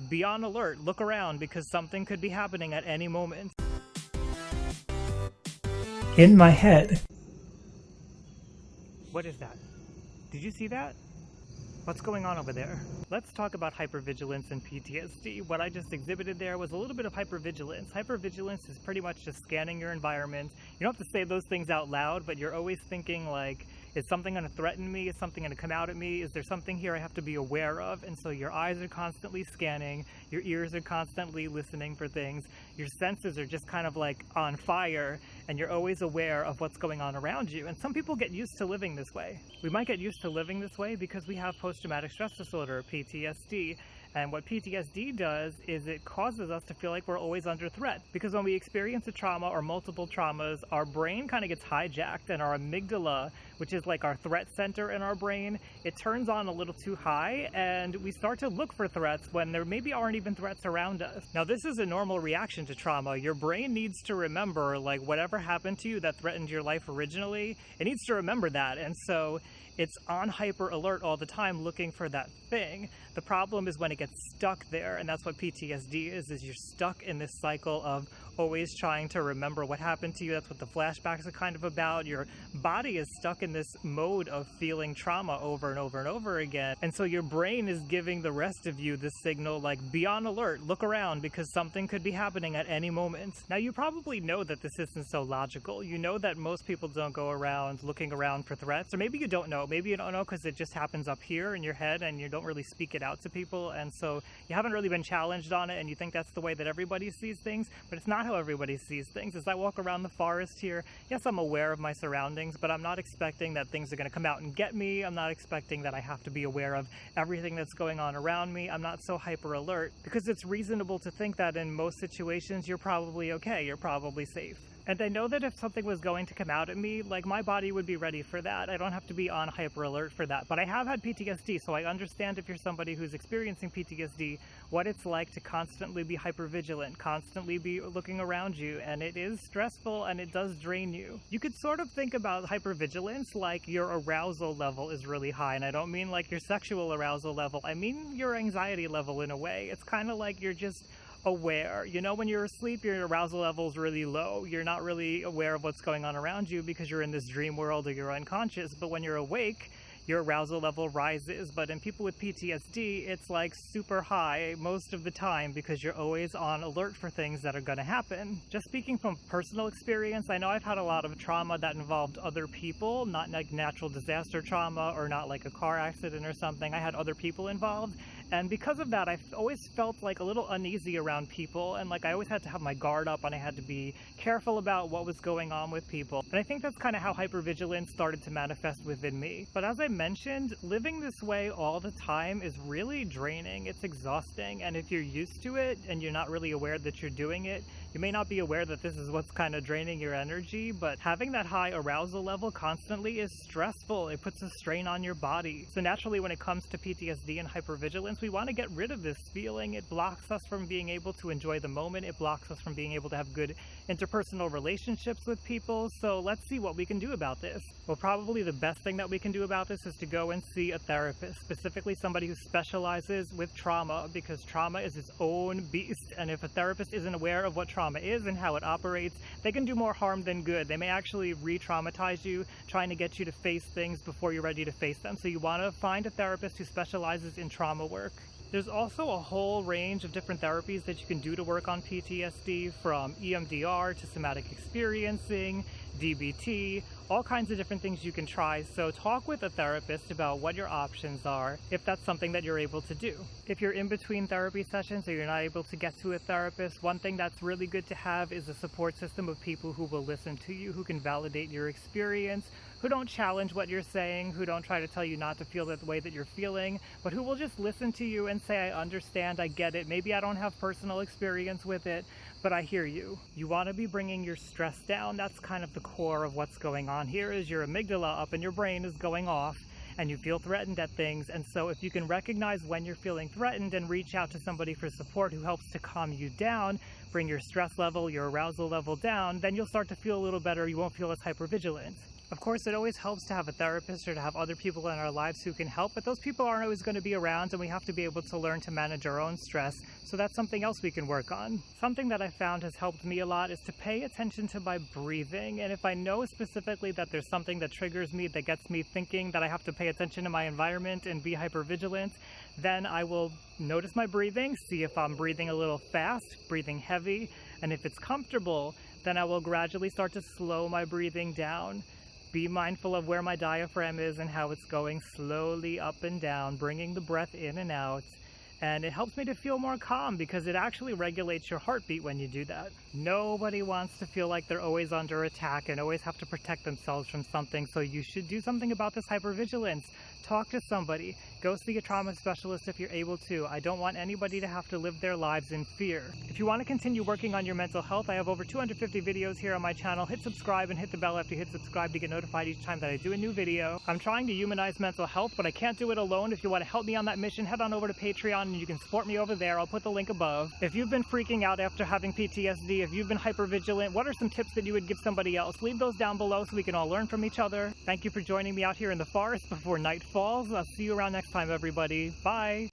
Be on alert, look around, because something could be happening at any moment. In my head. What is that? Did you see that? What's going on over there? Let's talk about hypervigilance and PTSD. What I just exhibited there was a little bit of hypervigilance. Hypervigilance is pretty much just scanning your environment. You don't have to say those things out loud, but you're always thinking like, is something going to threaten me? Is something going to come out at me? Is there something here I have to be aware of? And so your eyes are constantly scanning, your ears are constantly listening for things, your senses are just kind of like on fire, and you're always aware of what's going on around you. And some people get used to living this way. We might get used to living this way because we have post-traumatic stress disorder, PTSD. And what PTSD does is it causes us to feel like we're always under threat. Because when we experience a trauma or multiple traumas, our brain kind of gets hijacked, and our amygdala, which is like our threat center in our brain, it turns on a little too high, and we start to look for threats when there maybe aren't even threats around us. Now, this is a normal reaction to trauma. Your brain needs to remember, like, whatever happened to you that threatened your life originally, it needs to remember that. And so it's on hyper alert all the time looking for that thing. The problem is when it gets stuck there, and that's what PTSD is you're stuck in this cycle of always trying to remember what happened to you. That's what the flashbacks are kind of about. Your body is stuck in this mode of feeling trauma over and over and over again. And so your brain is giving the rest of you this signal like, be on alert, look around, because something could be happening at any moment. Now, you probably know that this isn't so logical. You know that most people don't go around looking around for threats, or maybe you don't know. Maybe you don't know because it just happens up here in your head and you don't really speak it out to people. And so you haven't really been challenged on it, and you think that's the way that everybody sees things, but it's not how everybody sees things. As I walk around the forest here, yes, I'm aware of my surroundings, but I'm not expecting that things are going to come out and get me. I'm not expecting that I have to be aware of everything that's going on around me. I'm not so hyper alert because it's reasonable to think that in most situations you're probably okay, you're probably safe. And I know that if something was going to come out at me, like, my body would be ready for that. I don't have to be on hyper alert for that. But I have had PTSD, so I understand if you're somebody who's experiencing PTSD, what it's like to constantly be hypervigilant, constantly be looking around you, and it is stressful and it does drain you. You could sort of think about hypervigilance like your arousal level is really high, and I don't mean like your sexual arousal level, I mean your anxiety level in a way. It's kind of like you're just aware. You know, when you're asleep, your arousal level is really low. You're not really aware of what's going on around you because you're in this dream world or you're unconscious. But when you're awake, your arousal level rises. But in people with PTSD, it's like super high most of the time because you're always on alert for things that are going to happen. Just speaking from personal experience, I know I've had a lot of trauma that involved other people, not like natural disaster trauma or not like a car accident or something. I had other people involved. And because of that, I've always felt like a little uneasy around people, and like I always had to have my guard up and I had to be careful about what was going on with people. And I think that's kind of how hypervigilance started to manifest within me. But as I mentioned, living this way all the time is really draining. It's exhausting, and if you're used to it and you're not really aware that you're doing it, you may not be aware that this is what's kind of draining your energy, but having that high arousal level constantly is stressful. It puts a strain on your body. So naturally, when it comes to PTSD and hypervigilance, we want to get rid of this feeling. It blocks us from being able to enjoy the moment. It blocks us from being able to have good interpersonal relationships with people. So let's see what we can do about this. Well, probably the best thing that we can do about this is to go and see a therapist, specifically somebody who specializes with trauma, because trauma is its own beast. And if a therapist isn't aware of what trauma is and how it operates, they can do more harm than good. They may actually re-traumatize you, trying to get you to face things before you're ready to face them. So you want to find a therapist who specializes in trauma work. There's also a whole range of different therapies that you can do to work on PTSD, from EMDR to somatic experiencing, DBT, all kinds of different things you can try. So talk with a therapist about what your options are if that's something that you're able to do. If you're in between therapy sessions or you're not able to get to a therapist, one thing that's really good to have is a support system of people who will listen to you, who can validate your experience, who don't challenge what you're saying, who don't try to tell you not to feel the way that you're feeling, but who will just listen to you and say, I understand, I get it. Maybe I don't have personal experience with it, but I hear you. You want to be bringing your stress down. That's kind of the core of what's going on here, is your amygdala up and your brain is going off and you feel threatened at things. And so if you can recognize when you're feeling threatened and reach out to somebody for support who helps to calm you down, bring your stress level, your arousal level down, then you'll start to feel a little better. You won't feel as hypervigilant. Of course, it always helps to have a therapist or to have other people in our lives who can help, but those people aren't always going to be around, and we have to be able to learn to manage our own stress. So that's something else we can work on. Something that I found has helped me a lot is to pay attention to my breathing. And if I know specifically that there's something that triggers me, that gets me thinking that I have to pay attention to my environment and be hypervigilant, then I will notice my breathing, see if I'm breathing a little fast, breathing heavy, and if it's comfortable, then I will gradually start to slow my breathing down. Be mindful of where my diaphragm is and how it's going slowly up and down, bringing the breath in and out. And it helps me to feel more calm because it actually regulates your heartbeat when you do that. Nobody wants to feel like they're always under attack and always have to protect themselves from something, so you should do something about this hypervigilance. Talk to somebody. Go see a trauma specialist if you're able to. I don't want anybody to have to live their lives in fear. If you want to continue working on your mental health, I have over 250 videos here on my channel. Hit subscribe and hit the bell after you hit subscribe to get notified each time that I do a new video. I'm trying to humanize mental health, but I can't do it alone. If you want to help me on that mission, head on over to Patreon and you can support me over there. I'll put the link above. If you've been freaking out after having PTSD, if you've been hypervigilant, what are some tips that you would give somebody else? Leave those down below so we can all learn from each other. Thank you for joining me out here in the forest before night falls. I'll see you around next time, everybody. Bye!